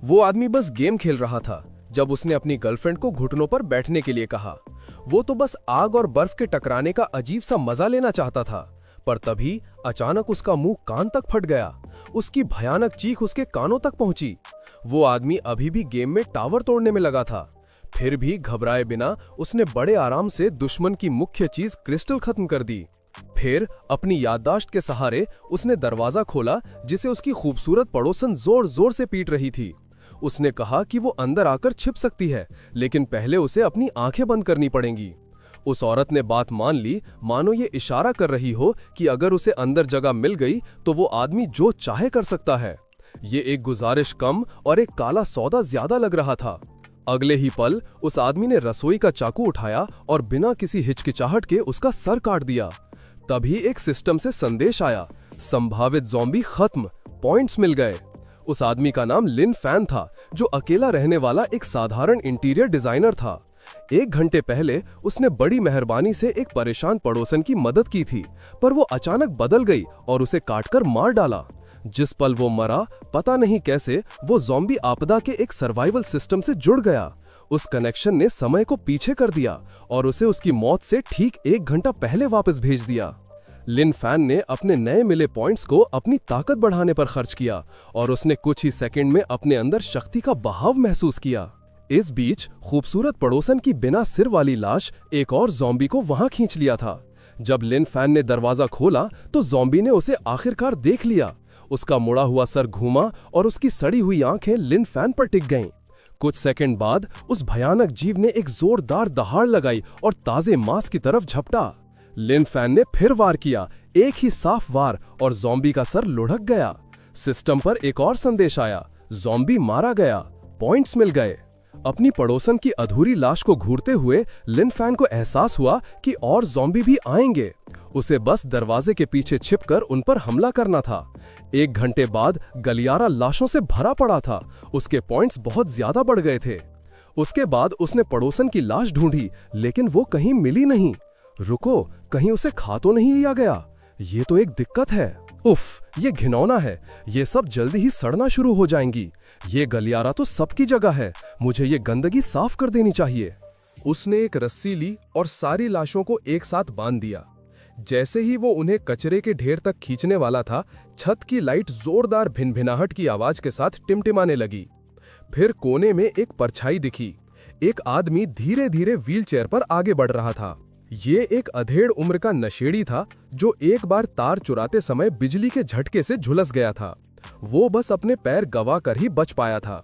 वो आदमी बस गेम खेल रहा था जब उसने अपनी गर्लफ्रेंड को घुटनों पर बैठने के लिए कहा। वो तो बस आग और बर्फ के टकराने का अजीब सा मजा लेना चाहता था, पर तभी अचानक उसका मुंह कान तक फट गया। उसकी भयानक चीख उसके कानों तक पहुंची। वो आदमी अभी भी गेम में टावर तोड़ने में लगा था। फिर भी घबराए बिना उसने बड़े आराम से दुश्मन की मुख्य चीज क्रिस्टल खत्म कर दी। फिर अपनी याददाश्त के सहारे उसने दरवाजा खोला जिसे उसकी खूबसूरत पड़ोसन जोर जोर से पीट रही थी। उसने कहा कि वो अंदर आकर छिप सकती है, लेकिन पहले उसे अपनी आंखें बंद करनी पड़ेंगी। उस औरत ने बात मान ली, मानो ये इशारा कर रही हो कि अगर उसे अंदर जगह मिल गई तो वो आदमी जो चाहे कर सकता है। ये एक गुजारिश कम और एक काला सौदा ज्यादा लग रहा था। अगले ही पल उस आदमी ने रसोई का चाकू उठाया और बिना किसी हिचकिचाहट के उसका सर काट दिया। तभी एक सिस्टम से संदेश आया, संभावित ज़ॉम्बी खत्म, पॉइंट्स मिल गए। उस आदमी का नाम लिन फैन था, जो अकेला रहने वाला एक साधारण इंटीरियर डिजाइनर था। 1 घंटे पहले उसने बड़ी मेहरबानी से एक परेशान पड़ोसन की मदद की थी, पर वो अचानक बदल गई और उसे काटकर मार डाला। जिस पल वो मरा, पता नहीं कैसे वो ज़ॉम्बी आपदा के एक सर्वाइवल सिस्टम से जुड़ गया। उस कनेक्शन ने समय को पीछे कर दिया और उसे उसकी मौत से ठीक 1 घंटा पहले वापस भेज दिया। लिन फैन ने अपने नए मिले पॉइंट्स को अपनी ताकत बढ़ाने पर खर्च किया और उसने कुछ ही सेकंड में अपने अंदर शक्ति का बहाव महसूस किया। इस बीच खूबसूरत पड़ोसन की बिना सिर वाली लाश एक और ज़ॉम्बी को वहां खींच लिया था। जब लिन फैन ने दरवाजा खोला तो ज़ॉम्बी ने उसे आखिरकार देख लिया। उसका मुड़ा हुआ सर घूमा और उसकी सड़ी हुई आंखें लिन फैन पर टिक गईं। कुछ सेकंड बाद उस भयानक जीव ने एक जोरदार दहाड़ लगाई और ताजे मांस की तरफ झपटा। लिन फैन ने फिर वार किया, एक ही साफ वार, और ज़ॉम्बी का सर लुढ़क गया। सिस्टम पर एक और संदेश आया, ज़ॉम्बी मारा गया, पॉइंट्स मिल गए। अपनी पड़ोसन की अधूरी लाश को घूरते हुए लिन फैन को एहसास हुआ कि और ज़ॉम्बी भी आएंगे। उसे बस दरवाजे के पीछे छिपकर उन पर हमला करना था। 1 घंटे बाद गलियारा लाशों से भरा पड़ा था। उसके पॉइंट्स बहुत ज्यादा बढ़ गए थे। उसके बाद उसने पड़ोसन की लाश ढूंढी, लेकिन वो कहीं मिली नहीं। रुको, कहीं उसे खा तो नहीं लिया गया? ये तो एक दिक्कत है। उफ, ये घिनौना है। ये सब जल्दी ही सड़ना शुरू हो जाएंगी। ये गलियारा तो सबकी जगह है। मुझे ये गंदगी साफ कर देनी चाहिए। उसने एक रस्सी ली और सारी लाशों को एक साथ बांध दिया। जैसे ही वो उन्हें कचरे के ढेर तक खींचने वाला था, छत की लाइट जोरदार भिनभिनाहट की आवाज के साथ टिमटिमाने लगी। फिर कोने में एक परछाई दिखी। एक आदमी धीरे धीरे व्हीलचेयर पर आगे बढ़ रहा था। ये एक अधेड़ उम्र का नशेड़ी था, जो एक बार तार चुराते समय बिजली के झटके से झुलस गया था। वो बस अपने पैर गवा कर ही बच पाया था।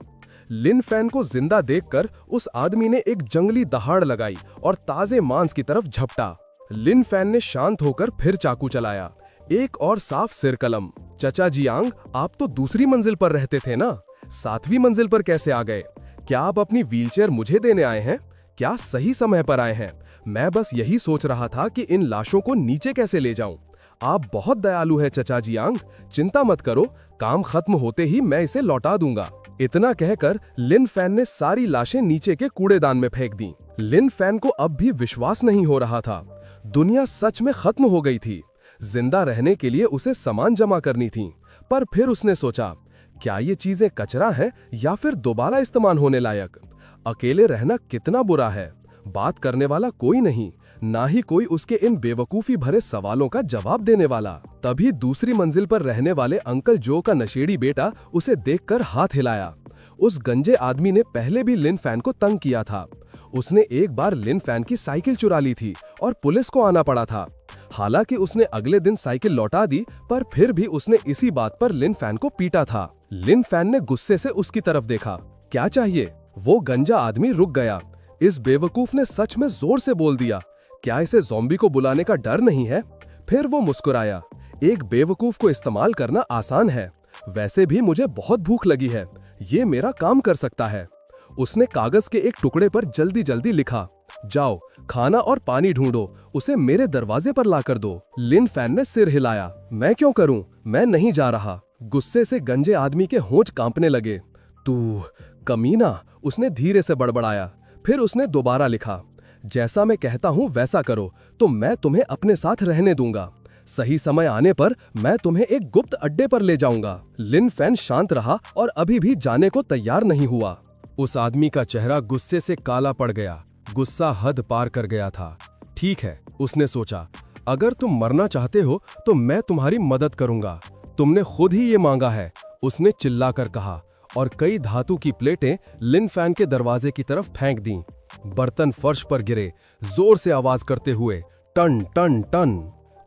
लिन फैन को जिंदा देखकर उस आदमी ने एक जंगली दहाड़ लगाई और ताजे मांस की तरफ झपटा। लिन फैन ने शांत होकर फिर चाकू चलाया। एक और साफ सिर कलम, चचा जियांग, आप तो दूसरी मंजिल पर रहते थे ना? 7वीं मंजिल पर कैसे आ गए? क्या आप अपनी व्हीलचेयर मुझे देने आए हैं? क्या सही समय पर आए हैं? मैं बस यही सोच रहा था कि इन लाशों को नीचे कैसे ले जाऊं। आप बहुत दयालु हैं चचा जियांग, चिंता मत करो, काम खत्म होते ही मैं इसे लौटा दूंगा। इतना कहकर लिन फैन ने सारी लाशें नीचे के कूड़ेदान में फेंक दी। लिन फैन को अब भी विश्वास नहीं हो रहा था। दुनिया सच में खत्म हो गई थी। जिंदा रहने के लिए उसे सामान जमा करनी थी। पर फिर उसने सोचा, क्या ये चीजें कचरा हैं या फिर दोबारा इस्तेमाल होने लायक? अकेले रहना कितना बुरा है। बात करने वाला कोई नहीं, ना ही कोई उसके इन बेवकूफी भरे सवालों का जवाब देने वाला। तभी दूसरी मंजिल पर रहने वाले अंकल जो का नशेड़ी बेटा उसे देखकर हाथ हिलाया। उस गंजे आदमी ने पहले भी लिन फैन को तंग किया था। उसने एक बार लिन फैन की साइकिल चुरा ली थी और पुलिस को आना पड़ा था। हालांकि उसने अगले दिन साइकिल लौटा दी, पर फिर भी उसने इसी बात पर लिन फैन को पीटा था। लिन फैन ने गुस्से से उसकी तरफ देखा। क्या चाहिए? वो गंजा आदमी रुक गया। इस बेवकूफ ने सच में जोर से बोल दिया, क्या इसे ज़ॉम्बी को बुलाने का डर नहीं है? फिर वो मुस्कुराया। एक बेवकूफ को इस्तेमाल करना आसान है। वैसे भी मुझे बहुत भूख लगी है, ये मेरा काम कर सकता है। उसने कागज के एक टुकड़े पर जल्दी जल्दी लिखा, जाओ खाना और पानी ढूंढो, उसे मेरे दरवाजे पर लाकर दो। लिन फैन ने सिर हिलाया। मैं क्यों करूं? मैं नहीं जा रहा। गुस्से से गंजे आदमी के होंठ कांपने लगे। तू कमीना, उसने धीरे से बड़बड़ाया। फिर उसने दोबारा लिखा, जैसा मैं कहता हूं वैसा करो तो मैं तुम्हें अपने साथ रहने दूंगा। सही समय आने पर मैं तुम्हें एक गुप्त अड्डे पर ले जाऊंगा। लिन फैन शांत रहा और अभी भी जाने को तैयार नहीं हुआ। उस आदमी का चेहरा गुस्से से काला पड़ गया। गुस्सा हद पार कर गया था। ठीक है, उसने सोचा, अगर तुम मरना चाहते हो तो मैं तुम्हारी मदद करूंगा। तुमने खुद ही ये मांगा है, उसने चिल्लाकर कहा और कई धातु की प्लेटें लिन फैन के दरवाजे की तरफ फेंक दीं। बर्तन फर्श पर गिरे, जोर से आवाज करते हुए, टन टन टन।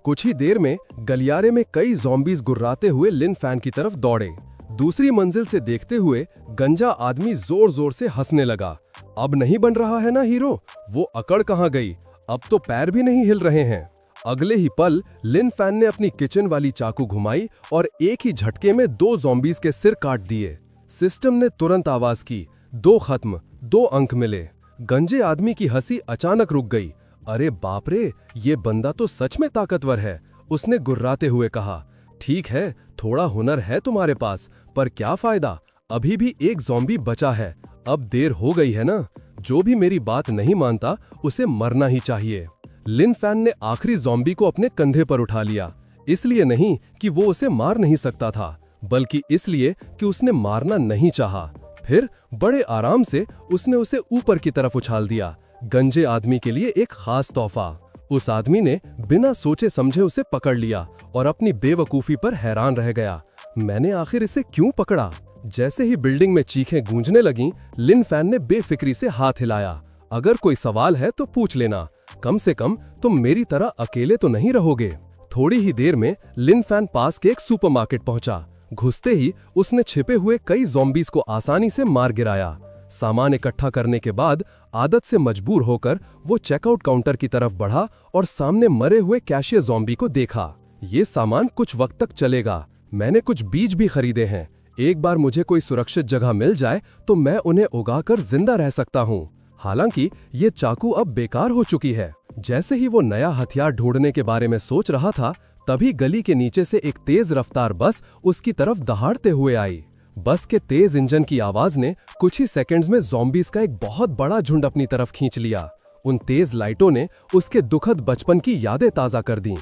कुछ ही देर में गलियारे में कई ज़ॉम्बीज गुर्राते हुए लिन फैन की तरफ दौड़े। दूसरी मंजिल से देखते हुए गंजा आदमी जोर जोर से हंसने लगा। अब नहीं बन रहा है ना हीरो? वो अकड़ कहाँ गई? अब तो पैर भी नहीं हिल रहे हैं। अगले ही पल लिन फैन ने अपनी किचन वाली चाकू घुमाई और एक ही झटके में 2 ज़ॉम्बीज के सिर काट दिए। सिस्टम ने तुरंत आवाज की, 2 खत्म, 2 अंक मिले। गंजे आदमी की हंसी अचानक रुक गई। अरे बाप रे, ये बंदा तो सच में ताकतवर है, उसने गुर्राते हुए कहा। ठीक है, थोड़ा हुनर है तुम्हारे पास, पर क्या फायदा, अभी भी एक ज़ॉम्बी बचा है। अब देर हो गई है ना? जो भी मेरी बात नहीं मानता उसे मरना ही चाहिए। लिन फैन ने आखिरी ज़ॉम्बी को अपने कंधे पर उठा लिया। इसलिए नहीं कि वो उसे मार नहीं सकता था, बल्कि इसलिए कि उसने मारना नहीं चाहा। फिर बड़े आराम से उसने उसे ऊपर की तरफ उछाल दिया। गंजे आदमी के लिए एक खास तोहफा। उस आदमी ने बिना सोचे समझे उसे पकड़ लिया और अपनी बेवकूफी पर हैरान रह गया। मैंने आखिर इसे क्यों पकड़ा? जैसे ही बिल्डिंग में चीखें गूंजने लगीं, लिन फैन ने बेफिक्री से हाथ हिलाया। अगर कोई सवाल है तो पूछ लेना, कम से कम तुम मेरी तरह अकेले तो नहीं रहोगे। थोड़ी ही देर में लिन फैन पास के एक सुपरमार्केट पहुंचा। घुसते ही उसने छिपे हुए कई ज़ॉम्बीज को आसानी से मार गिराया। सामान इकट्ठा करने के बाद आदत से मजबूर होकर वो चेकआउट काउंटर की तरफ बढ़ा और सामने मरे हुए कैशियर ज़ॉम्बी को देखा। ये सामान कुछ वक्त तक चलेगा, मैंने कुछ बीज भी खरीदे हैं। एक बार मुझे कोई सुरक्षित जगह मिल जाए तो मैं उन्हें उगाकर जिंदा रह सकता हूँ। हालांकि ये चाकू अब बेकार हो चुकी है। जैसे ही वो नया हथियार ढूंढने के बारे में सोच रहा था, तभी गली के नीचे से एक तेज रफ्तार बस उसकी तरफ दहाड़ते हुए आई। बस के तेज इंजन की आवाज ने कुछ ही सेकंड्स में ज़ॉम्बीज का एक बहुत बड़ा झुंड अपनी तरफ खींच लिया। उन तेज लाइटों ने उसके दुखद बचपन की यादें ताजा कर दीं।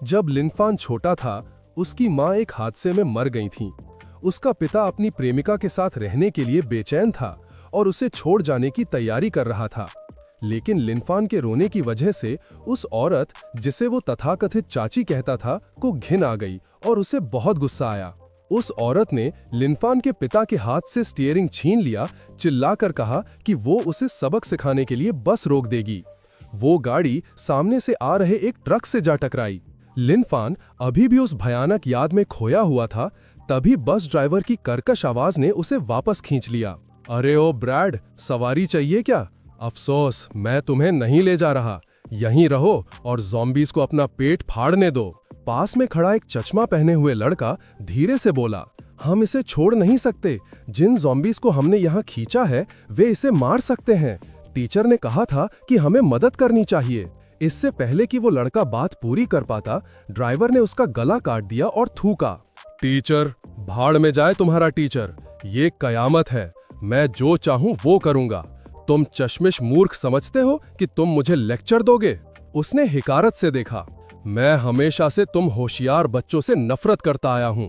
जब लिन फैन छोटा था, उसकी माँ एक हादसे में मर गई थी। उसका पिता अपनी प्रेमिका के साथ रहने के लिए बेचैन था और उसे छोड़ जाने की तैयारी कर रहा था। लेकिन लिन फैन के रोने की वजह से उस औरत, जिसे वो तथाकथित चाची कहता था, को घिन आ गई और उसे बहुत गुस्सा आया। उस औरत ने लिन फैन के पिता के हाथ से स्टीयरिंग छीन लिया, चिल्लाकर कहा कि वो उसे सबक सिखाने के लिए बस रोक देगी। वो गाड़ी सामने से आ रहे एक ट्रक से जा टकराई। लिन फैन अभी भी उस भयानक याद में खोया हुआ था। तभी बस ड्राइवर की कर्कश आवाज ने उसे वापस खींच लिया। अरे ओ ब्रैड, सवारी चाहिए क्या? अफसोस, मैं तुम्हें नहीं ले जा रहा। यहीं रहो और ज़ॉम्बीज को अपना पेट फाड़ने दो। पास में खड़ा एक चश्मा पहने हुए लड़का धीरे से बोला, हम इसे छोड़ नहीं सकते। जिन ज़ॉम्बीज को हमने यहाँ खींचा है वे इसे मार सकते हैं। टीचर ने कहा था कि हमें मदद करनी चाहिए। इससे पहले कि वो लड़का बात पूरी कर पाता, ड्राइवर ने उसका गला काट दिया और थूका। टीचर, भाड़ में जाए तुम्हारा टीचर। ये कयामत है, मैं जो चाहूं वो करूंगा। तुम चश्मिश मूर्ख समझते हो कि तुम मुझे लेक्चर दोगे? उसने हिकारत से देखा। मैं हमेशा से तुम होशियार बच्चों से नफरत करता आया हूं।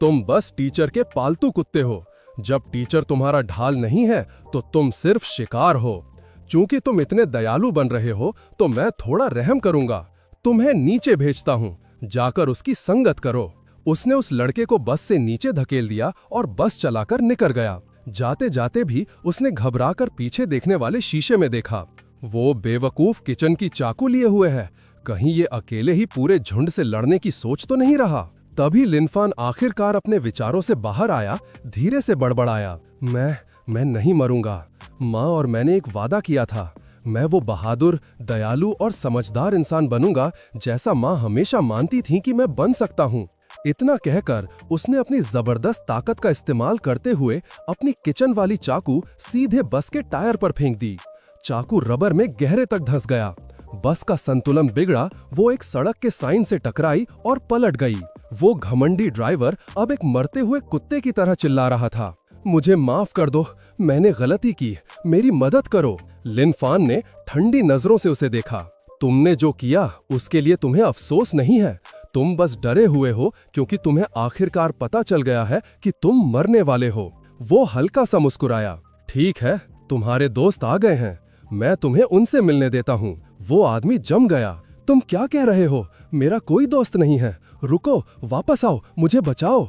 तुम बस टीचर के पालतू कुत्ते हो। जब टीचर तुम्हारा ढाल नहीं है तो तुम सिर्फ शिकार हो। चूंकि तुम इतने दयालु बन रहे हो तो मैं थोड़ा रहम करूंगा। तुम्हें नीचे भेजता हूं, जाकर उसकी संगत करो। उसने उस लड़के को बस से नीचे धकेल दिया और बस चलाकर निकल गया। जाते जाते भी उसने घबराकर पीछे देखने वाले शीशे में देखा। वो बेवकूफ किचन की चाकू लिए हुए है। कहीं ये अकेले ही पूरे झुंड से लड़ने की सोच तो नहीं रहा? तभी लिन फैन आखिरकार अपने विचारों से बाहर आया। धीरे से बड़बड़ाया, मैं नहीं मरूंगा। माँ और मैंने एक वादा किया था। मैं वो बहादुर, दयालु और समझदार इंसान बनूंगा जैसा माँ हमेशा मानती थी कि मैं बन सकता हूँ। इतना कहकर उसने अपनी जबरदस्त ताकत का इस्तेमाल करते हुए अपनी किचन वाली चाकू सीधे बस के टायर पर फेंक दी। चाकू रबर में गहरे तक धंस गया। बस का संतुलन बिगड़ा। वो एक सड़क के साइन से टकराई और पलट गई। वो घमंडी ड्राइवर अब एक मरते हुए कुत्ते की तरह चिल्ला रहा था, मुझे माफ कर दो, मैंने गलती की, मेरी मदद करो। लिन फैन ने ठंडी नजरों से उसे देखा। तुमने जो किया उसके लिए तुम्हें अफसोस नहीं है। तुम बस डरे हुए हो क्योंकि तुम्हें आखिरकार पता चल गया है कि तुम मरने वाले हो। वो हल्का सा मुस्कुराया। ठीक है, तुम्हारे दोस्त आ गए हैं, मैं तुम्हें उनसे मिलने देता हूँ। वो आदमी जम गया। तुम क्या कह रहे हो? मेरा कोई दोस्त नहीं है। रुको, वापस आओ, मुझे बचाओ।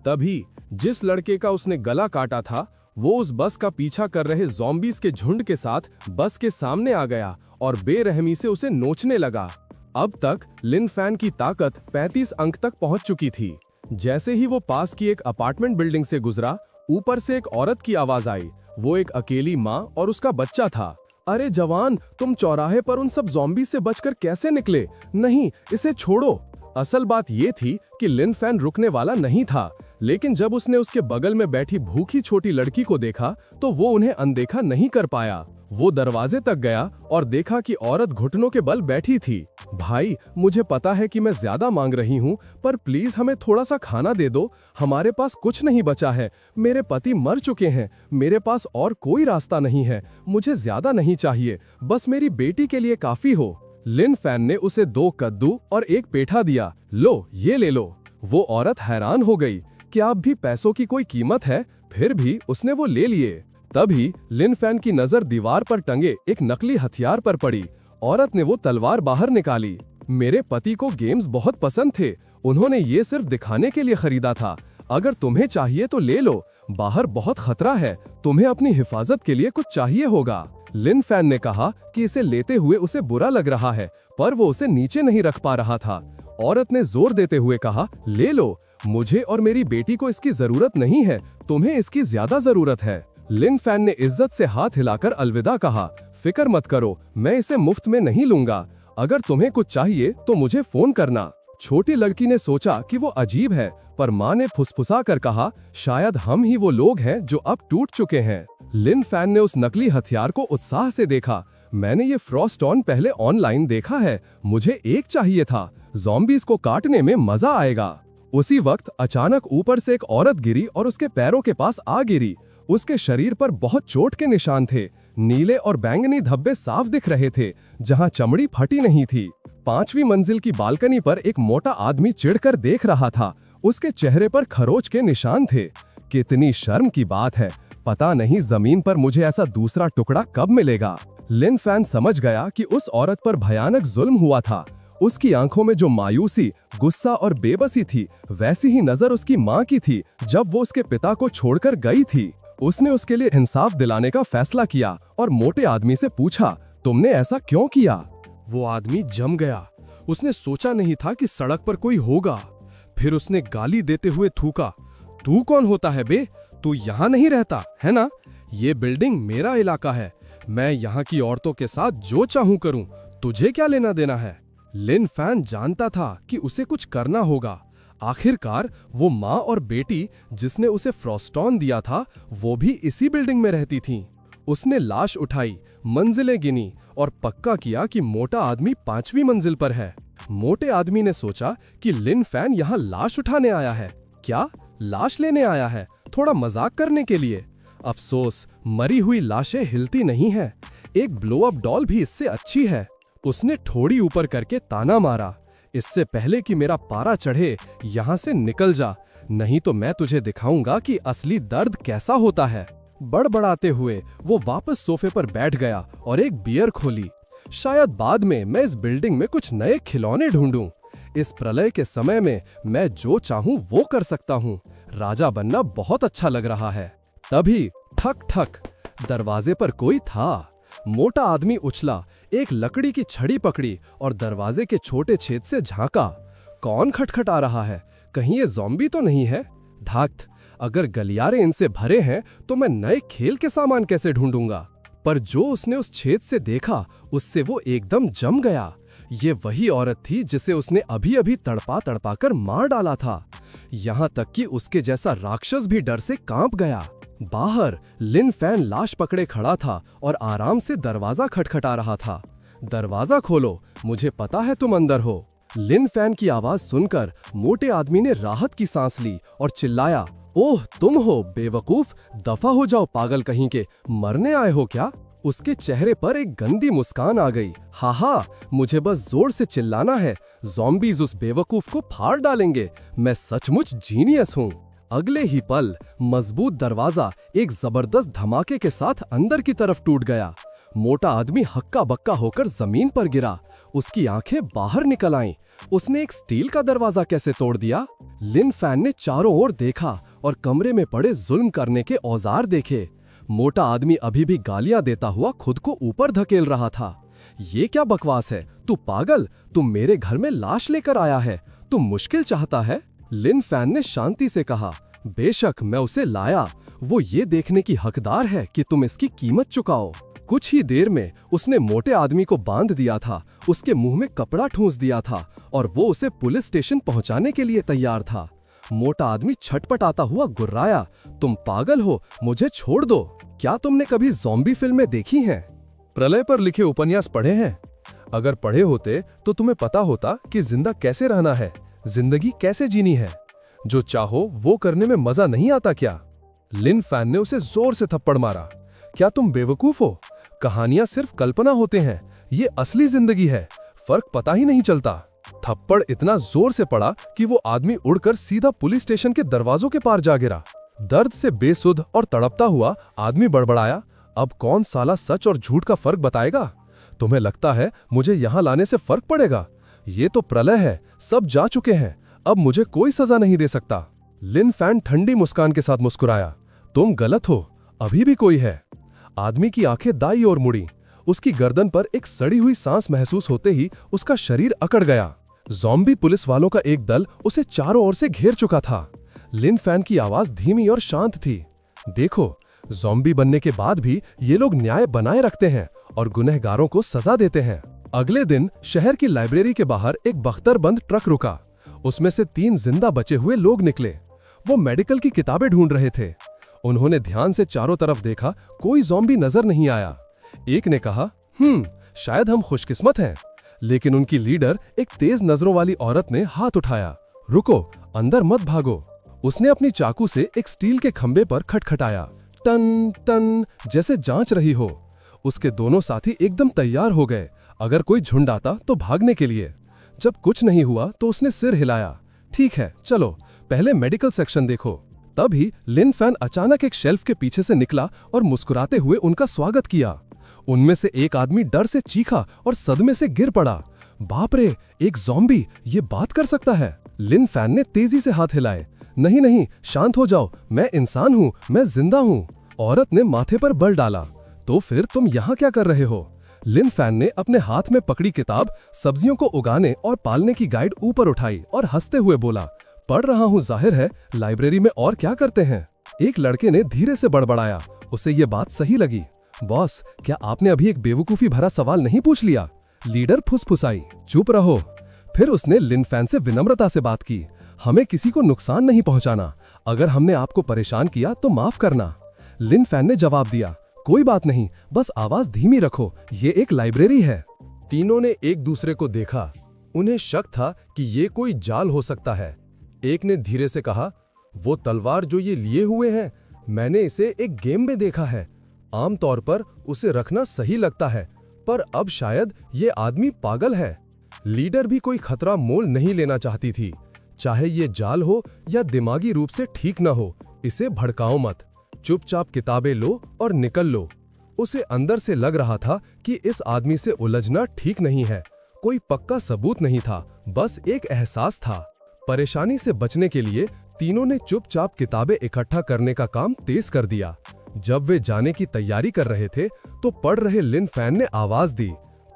तभी जिस लड़के का उसने गला काटा था वो उस बस का पीछा कर रहे ज़ॉम्बीज़ के झुंड के साथ बस के सामने आ गया और बेरहमी से उसे नोचने लगा। अब तक लिन फैन की ताकत 35 अंक तक पहुंच चुकी थी। जैसे ही वो पास की एक अपार्टमेंट बिल्डिंग से गुजरा, ऊपर से एक औरत की आवाज आई। वो एक अकेली माँ और उसका बच्चा था। अरे जवान, तुम चौराहे पर उन सब ज़ॉम्बी से बचकर कैसे निकले? नहीं, इसे छोड़ो। असल बात ये थी कि लिन फैन रुकने वाला नहीं था, लेकिन जब उसने उसके बगल में बैठी भूखी छोटी लड़की को देखा तो वो उन्हें अनदेखा नहीं कर पाया। वो दरवाजे तक गया और देखा कि औरत घुटनों के बल बैठी थी। भाई, मुझे पता है कि मैं ज्यादा मांग रही हूँ, पर प्लीज हमें थोड़ा सा खाना दे दो। हमारे पास कुछ नहीं बचा है। मेरे पति मर चुके हैं। मेरे पास और कोई रास्ता नहीं है। मुझे ज्यादा नहीं चाहिए, बस मेरी बेटी के लिए काफी हो। लिन फैन ने उसे 2 कद्दू और 1 पेठा दिया। लो, ये ले लो। वो औरत हैरान हो गई। क्या अब भी पैसों की कोई कीमत है? फिर भी उसने वो ले लिए। तभी लिन फैन की नजर दीवार पर टंगे एक नकली हथियार पर पड़ी। औरत ने वो तलवार बाहर निकाली। मेरे पति को गेम्स बहुत पसंद थे। उन्होंने ये सिर्फ दिखाने के लिए खरीदा था। अगर तुम्हें चाहिए तो ले लो। बाहर बहुत खतरा है। तुम्हें अपनी हिफाजत के लिए कुछ चाहिए होगा। लिन फैन ने कहा कि इसे लेते हुए उसे बुरा लग रहा है, पर वो उसे नीचे नहीं रख पा रहा था। औरत ने जोर देते हुए कहा, ले लो। मुझे और मेरी बेटी को इसकी जरूरत नहीं है, तुम्हें इसकी ज्यादा जरूरत है। लिन फैन ने इज्जत से हाथ हिलाकर अलविदा कहा। फिक्र मत करो, मैं इसे मुफ्त में नहीं लूंगा। अगर तुम्हें कुछ चाहिए तो मुझे फोन करना। छोटी लड़की ने सोचा कि वो अजीब है, पर माँ ने फुसफुसा कर कहा, शायद हम ही वो लोग हैं जो अब टूट चुके हैं। लिन फैन ने उस नकली हथियार को उत्साह से देखा। मैंने ये फ्रॉस्ट ऑन पहले ऑनलाइन देखा है। मुझे एक चाहिए था। ज़ॉम्बीज़ को काटने में मजा आएगा। उसी वक्त अचानक ऊपर से एक औरत गिरी और उसके पैरों के पास आ गिरी। उसके शरीर पर बहुत चोट के निशान थे। नीले और बैंगनी धब्बे साफ दिख रहे थे, जहां चमड़ी फटी नहीं थी। 5वीं मंजिल की बालकनी पर एक मोटा आदमी चिढ़कर देख रहा था। उसके चेहरे पर खरोच के निशान थे। कितनी शर्म की बात है। पता नहीं जमीन पर मुझे ऐसा दूसरा टुकड़ा कब मिलेगा। लिन फैन समझ गया कि उस औरत पर भयानक जुल्म हुआ था। उसकी आंखों में जो मायूसी, गुस्सा और बेबसी थी, वैसी ही नजर उसकी माँ की थी जब वो उसके पिता को छोड़कर गई थी। उसने उसके लिए इंसाफ दिलाने का फैसला किया और मोटे आदमी से पूछा, तुमने ऐसा क्यों किया? वो आदमी जम गया। उसने सोचा नहीं था कि सड़क पर कोई होगा। फिर उसने गाली देते हुए थूका, तू कौन होता है बे? तू यहाँ नहीं रहता है ना? ये बिल्डिंग मेरा इलाका है। मैं यहाँ की औरतों के साथ जो चाहूं करूं। तुझे क्या लेना देना है? लिन फैन जानता था कि उसे कुछ करना होगा। आखिरकार वो माँ और बेटी जिसने उसे फ्रॉस्टॉन दिया था, वो भी इसी बिल्डिंग में रहती थीं। उसने लाश उठाई, मंजिलें गिनी और पक्का किया कि मोटा आदमी 5वीं मंजिल पर है। मोटे आदमी ने सोचा कि लिन फैन यहाँ लाश उठाने आया है। क्या लाश लेने आया है? थोड़ा मजाक करने के लिए। अफसोस, मरी हुई लाशें हिलती नहीं है। एक ब्लो अप डॉल भी इससे अच्छी है। उसने ठोड़ी ऊपर करके ताना मारा, इससे पहले कि मेरा पारा चढ़े, यहाँ से निकल जा, नहीं तो मैं तुझे दिखाऊंगा कि असली दर्द कैसा होता है। बड़बड़ाते हुए वो वापस सोफे पर बैठ गया और एक बियर खोली। शायद बाद में मैं इस बिल्डिंग में कुछ नए खिलौने ढूंढूं। इस प्रलय के समय में मैं जो चाहूं वो कर सकता हूं। राजा बनना बहुत अच्छा लग रहा है। तभी ठक ठक, दरवाजे पर कोई था। मोटा आदमी उछला, एक लकड़ी की छड़ी पकड़ी और दरवाजे के छोटे छेद से झांका। कौन खटखटा रहा है? कहीं ये ज़ॉम्बी तो नहीं है? धात, अगर गलियारे इनसे भरे हैं तो मैं नए खेल के सामान कैसे ढूंढूंगा? पर जो उसने उस छेद से देखा, उससे वो एकदम जम गया। ये वही औरत थी जिसे उसने अभी अभी तड़पा तड़पा कर मार डाला था। यहाँ तक कि उसके जैसा राक्षस भी डर से कांप गया। बाहर लिन फैन लाश पकड़े खड़ा था और आराम से दरवाजा खटखटा रहा था। दरवाजा खोलो, मुझे पता है तुम अंदर हो। लिन फैन की आवाज सुनकर मोटे आदमी ने राहत की सांस ली और चिल्लाया, ओह तुम हो बेवकूफ, दफा हो जाओ पागल कहीं के, मरने आए हो क्या? उसके चेहरे पर एक गंदी मुस्कान आ गई। हा, मुझे बस जोर से चिल्लाना है, ज़ॉम्बीज़ उस बेवकूफ को फाड़ डालेंगे। मैं सचमुच जीनियस हूँ। अगले ही पल मजबूत दरवाजा एक जबरदस्त धमाके के साथ अंदर की तरफ टूट गया। मोटा आदमी हक्का बक्का होकर जमीन पर गिरा। उसकी आंखें बाहर निकल आईं। उसने एक स्टील का दरवाजा कैसे तोड़ दिया? लिन फैन ने चारों ओर देखा और कमरे में पड़े जुल्म करने के औजार देखे। मोटा आदमी अभी भी गालियां देता हुआ खुद को ऊपर धकेल रहा था। ये क्या बकवास है? तू पागल, तू मेरे घर में लाश लेकर आया है, तू मुश्किल चाहता है? लिन फैन ने शांति से कहा, बेशक मैं उसे लाया, वो ये देखने की हकदार है कि तुम इसकी कीमत चुकाओ। कुछ ही देर में उसने मोटे आदमी को बांध दिया था, उसके मुंह में कपड़ा ठूंस दिया था और वो उसे पुलिस स्टेशन पहुंचाने के लिए तैयार था। मोटा आदमी छटपटाता हुआ गुर्राया, तुम पागल हो, मुझे छोड़ दो। क्या तुमने कभी ज़ॉम्बी फिल्में देखी हैं? प्रलय पर लिखे उपन्यास पढ़े हैं? अगर पढ़े होते तो तुम्हें पता होता कि जिंदा कैसे रहना है, जिंदगी कैसे जीनी है। जो चाहो वो करने में मजा नहीं आता क्या? लिन फैन ने उसे जोर से थप्पड़ मारा। क्या तुम बेवकूफ हो? कहानियां सिर्फ कल्पना होते हैं, ये असली जिंदगी है, फर्क पता ही नहीं चलता। थप्पड़ इतना जोर से पड़ा कि वो आदमी उड़कर सीधा पुलिस स्टेशन के दरवाजों के पार जा गिरा। दर्द से बेसुध और तड़पता हुआ आदमी बड़बड़ाया, अब कौन साला सच और झूठ का फर्क बताएगा? तुम्हें लगता है मुझे यहां लाने से फर्क पड़ेगा? ये तो प्रलय है, सब जा चुके हैं, अब मुझे कोई सजा नहीं दे सकता। लिन फैन ठंडी मुस्कान के साथ मुस्कुराया, तुम गलत हो, अभी भी कोई है। आदमी की आंखें दाईं ओर मुड़ी। उसकी गर्दन पर एक सड़ी हुई सांस महसूस होते ही उसका शरीर अकड़ गया। ज़ॉम्बी पुलिस वालों का एक दल उसे चारों ओर से घेर चुका था। लिन फैन की आवाज धीमी और शांत थी, देखो, ज़ॉम्बी बनने के बाद भी ये लोग न्याय बनाए रखते हैं और गुनहगारों को सजा देते हैं। अगले दिन शहर की लाइब्रेरी के बाहर एक बख्तरबंद ट्रक रुका। उसमें से 3 जिंदा बचे हुए लोग निकले। वो मेडिकल की किताबें ढूंढ रहे थे। उन्होंने ध्यान से चारों तरफ देखा, कोई ज़ॉम्बी नजर नहीं आया। एक ने कहा, शायद हम खुशकिस्मत हैं। लेकिन उनकी लीडर, एक तेज नजरों वाली औरत ने हाथ उठाया, रुको, अंदर मत भागो। उसने अपनी चाकू से एक स्टील के खंबे पर खटखटाया, टन टन, जैसे जांच रही हो। उसके दोनों साथी एकदम तैयार हो गए, अगर कोई झुंड आता तो भागने के लिए। जब कुछ नहीं हुआ तो उसने सिर हिलाया, ठीक है, चलो पहले मेडिकल सेक्शन देखो। तभी लिन फैन अचानक एक शेल्फ के पीछे से निकला और मुस्कुराते हुए उनका स्वागत किया। उनमें से एक आदमी डर से चीखा और सदमे से गिर पड़ा। बाप रे, एक ज़ॉम्बी, ये बात कर सकता है? लिन फैन ने तेजी से हाथ हिलाए, नहीं नहीं, शांत हो जाओ, मैं इंसान हूँ, मैं जिंदा हूँ। औरत ने माथे पर बल डाला, तो फिर तुम यहाँ क्या कर रहे हो? लिन फैन ने अपने हाथ में पकड़ी किताब सब्जियों को उगाने और पालने की गाइड ऊपर उठाई और हंसते हुए बोला, पढ़ रहा हूँ, जाहिर है, लाइब्रेरी में और क्या करते हैं? एक लड़के ने धीरे से बड़बड़ाया, उसे ये बात सही लगी। बॉस, क्या आपने अभी एक बेवकूफी भरा सवाल नहीं पूछ लिया? लीडर फुसफुसाई, चुप रहो। फिर उसने लिन फैन से विनम्रता से बात की, हमें किसी को नुकसान नहीं पहुंचाना, अगर हमने आपको परेशान किया तो माफ करना। लिन फैन ने जवाब दिया, कोई बात नहीं, बस आवाज धीमी रखो, ये एक लाइब्रेरी है। तीनों ने एक दूसरे को देखा। उन्हें शक था कि ये कोई जाल हो सकता है। एक ने धीरे से कहा, वो तलवार जो ये लिए हुए हैं, मैंने इसे एक गेम में देखा है। आमतौर पर उसे रखना सही लगता है, पर अब शायद ये आदमी पागल है। लीडर भी कोई खतरा मोल नहीं लेना चाहती थी, चाहे ये जाल हो या दिमागी रूप से ठीक न हो, इसे भड़काओ मत, चुपचाप किताबें लो और निकल लो। उसे अंदर से लग रहा था कि इस आदमी से उलझना ठीक नहीं है। कोई पक्का सबूत नहीं था, बस एक एहसास था। परेशानी से बचने के लिए तीनों ने चुपचाप किताबें इकट्ठा करने का काम तेज कर दिया। जब वे जाने की तैयारी कर रहे थे तो पढ़ रहे लिन फैन ने आवाज दी,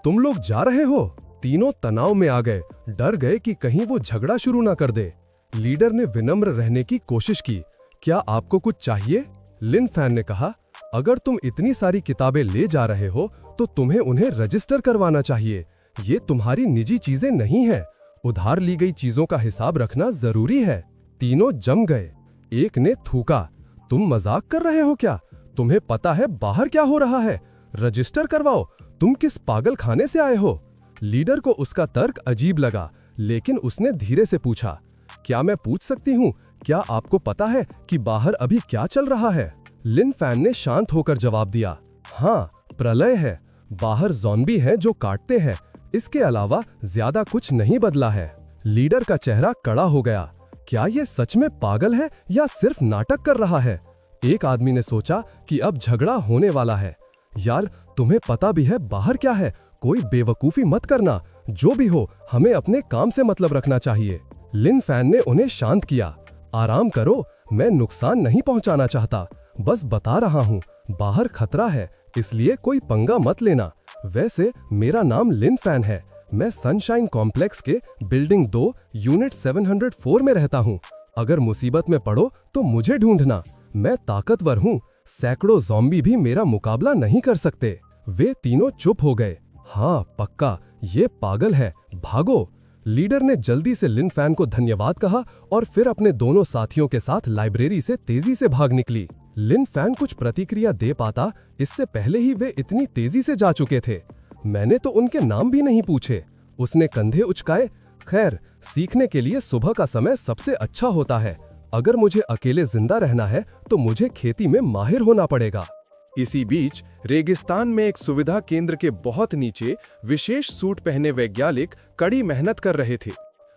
तुम लोग जा रहे हो? तीनों तनाव में आ गए, डर गए कि कहीं वो झगड़ा शुरू ना कर दे। लीडर ने विनम्र रहने की कोशिश की, क्या आपको कुछ चाहिए? लिन फैन ने कहा, अगर तुम इतनी सारी किताबें ले जा रहे हो तो तुम्हें उन्हें रजिस्टर करवाना चाहिए। ये तुम्हारी निजी चीजें नहीं है, उधार ली गई चीजों का हिसाब रखना जरूरी है। तीनों जम गए। एक ने थूका, तुम मजाक कर रहे हो क्या? तुम्हें पता है बाहर क्या हो रहा है? रजिस्टर करवाओ, तुम किस पागल खाने से आए हो? लीडर को उसका तर्क अजीब लगा, लेकिन उसने धीरे से पूछा, क्या मैं पूछ सकती हूँ, क्या आपको पता है कि बाहर अभी क्या चल रहा है? लिन फैन ने शांत होकर जवाब दिया, हाँ, प्रलय है, बाहर ज़ॉम्बी हैं जो काटते हैं, इसके अलावा ज्यादा कुछ नहीं बदला है। लीडर का चेहरा कड़ा हो गया। क्या ये सच में पागल है या सिर्फ नाटक कर रहा है? एक आदमी ने सोचा कि अब झगड़ा होने वाला है। यार, तुम्हें पता भी है बाहर क्या है? कोई बेवकूफी मत करना। जो भी हो, हमें अपने काम से मतलब रखना चाहिए। लिन फैन ने उन्हें शांत किया। आराम करो, मैं नुकसान नहीं पहुंचाना चाहता, बस बता रहा हूँ बाहर खतरा है, इसलिए कोई पंगा मत लेना। वैसे मेरा नाम लिन फैन है, मैं सनशाइन कॉम्प्लेक्स के बिल्डिंग 2 यूनिट 704 में रहता हूँ। अगर मुसीबत में पड़ो तो मुझे ढूंढना, मैं ताकतवर हूँ, सैकड़ों ज़ॉम्बी भी मेरा मुकाबला नहीं कर सकते। वे तीनों चुप हो गए। हाँ पक्का, ये पागल है, भागो। लीडर ने जल्दी से लिन फैन को धन्यवाद कहा और फिर अपने दोनों साथियों के साथ लाइब्रेरी से तेजी से भाग निकली। लिन फैन कुछ प्रतिक्रिया दे पाता, इससे पहले ही वे इतनी तेजी से जा चुके थे। मैंने तो उनके नाम भी नहीं पूछे। उसने कंधे उचकाए। खैर, सीखने के लिए सुबह का समय सबसे अच्छा होता है। अगर मुझे अकेले जिंदा रहना है तो मुझे खेती में माहिर होना पड़ेगा। इसी बीच रेगिस्तान में एक सुविधा केंद्र के बहुत नीचे विशेष सूट पहने वैज्ञानिक कड़ी मेहनत कर रहे थे।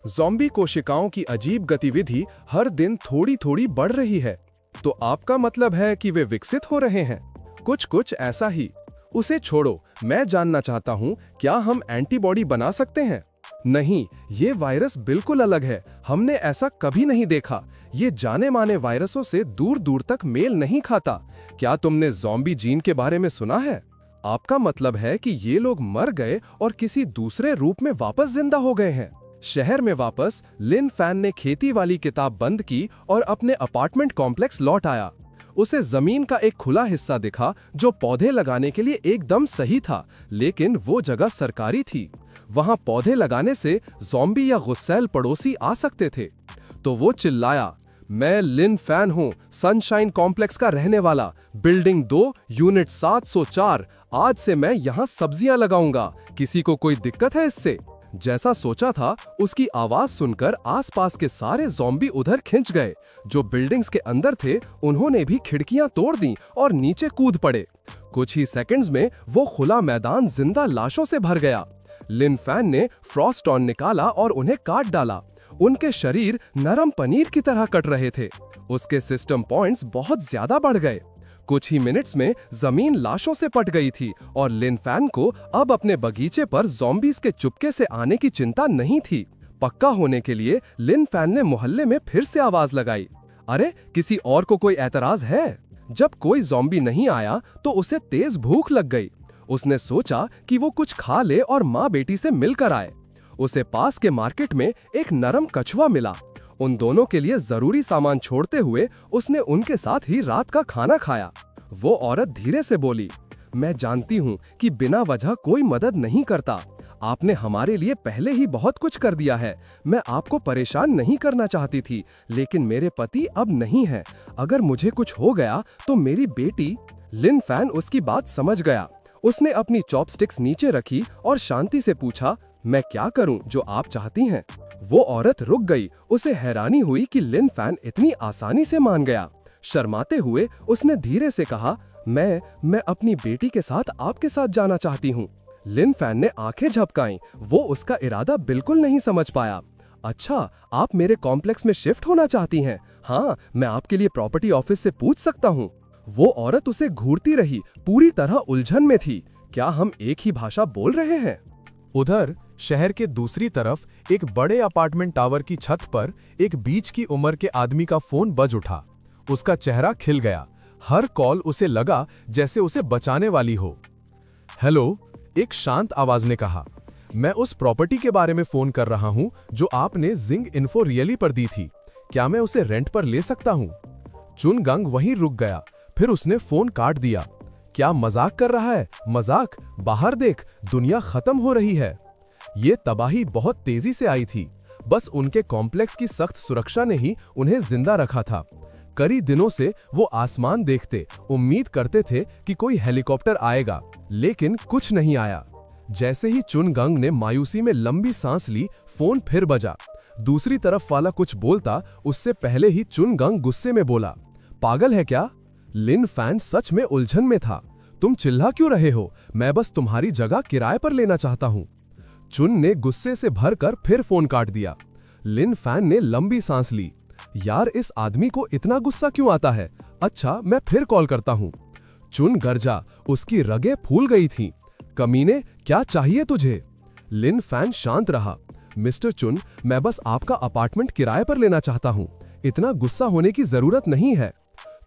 ज़ॉम्बी कोशिकाओं की अजीब गतिविधि हर दिन थोड़ी थोड़ी बढ़ रही है। तो आपका मतलब है कि वे विकसित हो रहे हैं? कुछ ऐसा ही। उसे छोड़ो, मैं जानना चाहता हूँ, क्या हम एंटीबॉडी बना सकते हैं? नहीं, ये वायरस बिल्कुल अलग है, हमने ऐसा कभी नहीं देखा। ये जाने माने वायरसों से दूर दूर तक मेल नहीं खाता। क्या तुमने ज़ॉम्बी जीन के बारे में सुना है? आपका मतलब है कि ये लोग मर गए और किसी दूसरे रूप में वापस जिंदा हो गए हैं। शहर में वापस लिन फैन ने खेती वाली किताब बंद की और अपने अपार्टमेंट कॉम्प्लेक्स लौट आया। उसे जमीन का एक खुला हिस्सा दिखा जो पौधे लगाने के लिए एकदम सही था, लेकिन वो जगह सरकारी थी। वहां पौधे लगाने से ज़ॉम्बी या गुस्सैल पड़ोसी आ सकते थे। तो वो चिल्लाया, मैं लिन फैन हूं, सनशाइन कॉम्प्लेक्स का रहने वाला, बिल्डिंग 2 यूनिट 704। आज से मैं यहां सब्जियां लगाऊंगा, किसी को कोई दिक्कत है इससे? जैसा सोचा था, उसकी आवाज सुनकर आसपास के सारे ज़ॉम्बी उधर खिंच गए। जो बिल्डिंग्स के अंदर थे, उन्होंने भी खिड़कियां तोड़ दी और नीचे कूद पड़े। कुछ ही सेकंड्स में वो खुला मैदान जिंदा लाशों से भर गया। लिन फैन ने फ्रॉस्ट ऑन निकाला और उन्हें काट डाला। उनके शरीर नरम पनीर की तरह कट रहे थे। उसके सिस्टम पॉइंट्स बहुत ज्यादा बढ़ गए। कुछ ही मिनट्स में जमीन लाशों से पट गई थी और लिन फैन को अब अपने बगीचे पर ज़ॉम्बीज़ के चुपके से आने की चिंता नहीं थी। पक्का होने के लिए लिन फैन ने मोहल्ले में फिर से आवाज लगाई, अरे किसी और को कोई एतराज है? जब कोई ज़ॉम्बी नहीं आया तो उसे तेज भूख लग गई। उसने सोचा कि वो कुछ खा ले और माँ बेटी से मिलकर आए। उसे पास के मार्केट में एक नरम कछुआ मिला। उन दोनों के लिए जरूरी सामान छोड़ते हुए उसने उनके साथ ही रात का खाना खाया। वो औरत धीरे से बोली, मैं जानती हूँ कि बिना वजह कोई मदद नहीं करता। आपने हमारे लिए पहले ही बहुत कुछ कर दिया है। मैं आपको परेशान नहीं करना चाहती थी, लेकिन मेरे पति अब नहीं है। अगर मुझे कुछ हो गया तो मेरी बेटी। लिन फैन उसकी बात समझ गया। उसने अपनी चॉपस्टिक्स नीचे रखी और शांति से पूछा, मैं क्या करूं जो आप चाहती हैं? वो औरत रुक गई। उसे हैरानी हुई कि लिन फैन इतनी आसानी से मान गया। शर्माते हुए उसने धीरे से कहा, मैं अपनी बेटी के साथ आपके साथ जाना चाहती हूँ। लिन फैन ने आंखें झपकाईं। वो उसका इरादा बिल्कुल नहीं समझ पाया। अच्छा, आप मेरे कॉम्प्लेक्स में शिफ्ट होना चाहती हैं? हाँ, मैं आपके लिए प्रॉपर्टी ऑफिस से पूछ सकता हूँ। वो औरत उसे घूरती रही, पूरी तरह उलझन में थी। क्या हम एक ही भाषा बोल रहे हैं? उधर शहर के दूसरी तरफ एक बड़े अपार्टमेंट टावर की छत पर एक बीच की उम्र के आदमी का फोन बज उठा। उसका चेहरा खिल गया। हर कॉल उसे लगा जैसे उसे बचाने वाली हो। हेलो, एक शांत आवाज ने कहा, मैं उस प्रॉपर्टी के बारे में फोन कर रहा हूं जो आपने जिंग इन्फो रियली पर दी थी। क्या मैं उसे रेंट पर ले सकता हूं? चुनगंग वहीं रुक गया, फिर उसने फोन काट दिया। क्या मजाक कर रहा है? मजाक? बाहर देख, दुनिया खत्म हो रही है। ये तबाही बहुत तेजी से आई थी। बस उनके कॉम्प्लेक्स की सख्त सुरक्षा ने ही उन्हें जिंदा रखा था। कई दिनों से वो आसमान देखते, उम्मीद करते थे कि कोई हेलीकॉप्टर आएगा, लेकिन कुछ नहीं आया। जैसे ही चुनगंग ने मायूसी में लंबी सांस ली, फोन फिर बजा। दूसरी तरफ वाला कुछ बोलता उससे पहले ही चुनगंग गुस्से में बोला, पागल है क्या? लिन फैन सच में उलझन में था। तुम चिल्ला क्यों रहे हो? मैं बस तुम्हारी जगह किराए पर लेना चाहता हूं। चुन ने गुस्से से भरकर फिर फोन काट दिया। लिन फैन ने लंबी सांस ली। यार, इस आदमी को इतना गुस्सा क्यों आता है? अच्छा, मैं फिर कॉल करता हूं। चुन गरजा, उसकी रगें फूल गई थीं। कमीने, क्या चाहिए तुझे? लिन फैन शांत रहा। मिस्टर चुन, मैं बस आपका अपार्टमेंट किराए पर लेना चाहता हूं। इतना गुस्सा होने की जरूरत नहीं है।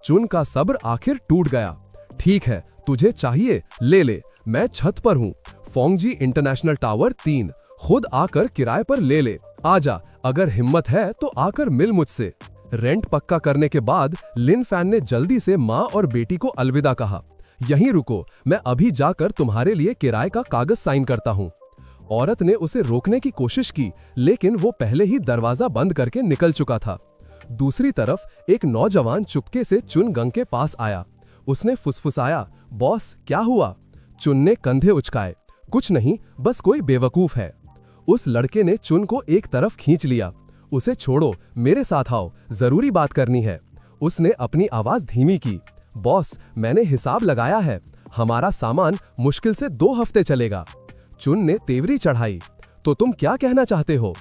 चुन का सब्र आखिर टूट गया। ठीक है, तुझे चाहिए, ले ले। मैं छत पर हूं, फोंगजी इंटरनेशनल टावर 3। खुद आकर किराए पर ले ले। आजा, अगर हिम्मत है तो आकर मिल मुझसे। रेंट पक्का करने के बाद लिन फैन ने जल्दी से माँ और बेटी को अलविदा कहा। यहीं रुको, मैं अभी जाकर तुम्हारे लिए किराए का कागज साइन करता हूँ। औरत ने उसे रोकने की कोशिश की, लेकिन वो पहले ही दरवाजा बंद करके निकल चुका था। दूसरी तरफ एक नौजवान चुपके से चुन गंग के पास आया। उसने फुसफुसाया, बॉस क्या हुआ? चुन ने कंधे उचकाए, कुछ नहीं, बस कोई बेवकूफ है। उस लड़के ने चुन को एक तरफ खींच लिया। उसे छोड़ो, मेरे साथ आओ, जरूरी बात करनी है। उसने अपनी आवाज धीमी की। बॉस, मैंने हिसाब लगाया है, हमारा सामान मुश्किल से 2 हफ्ते चलेगा। चुन ने तेवरी चढ़ाई। तो तुम क्या कहना चाहते हो?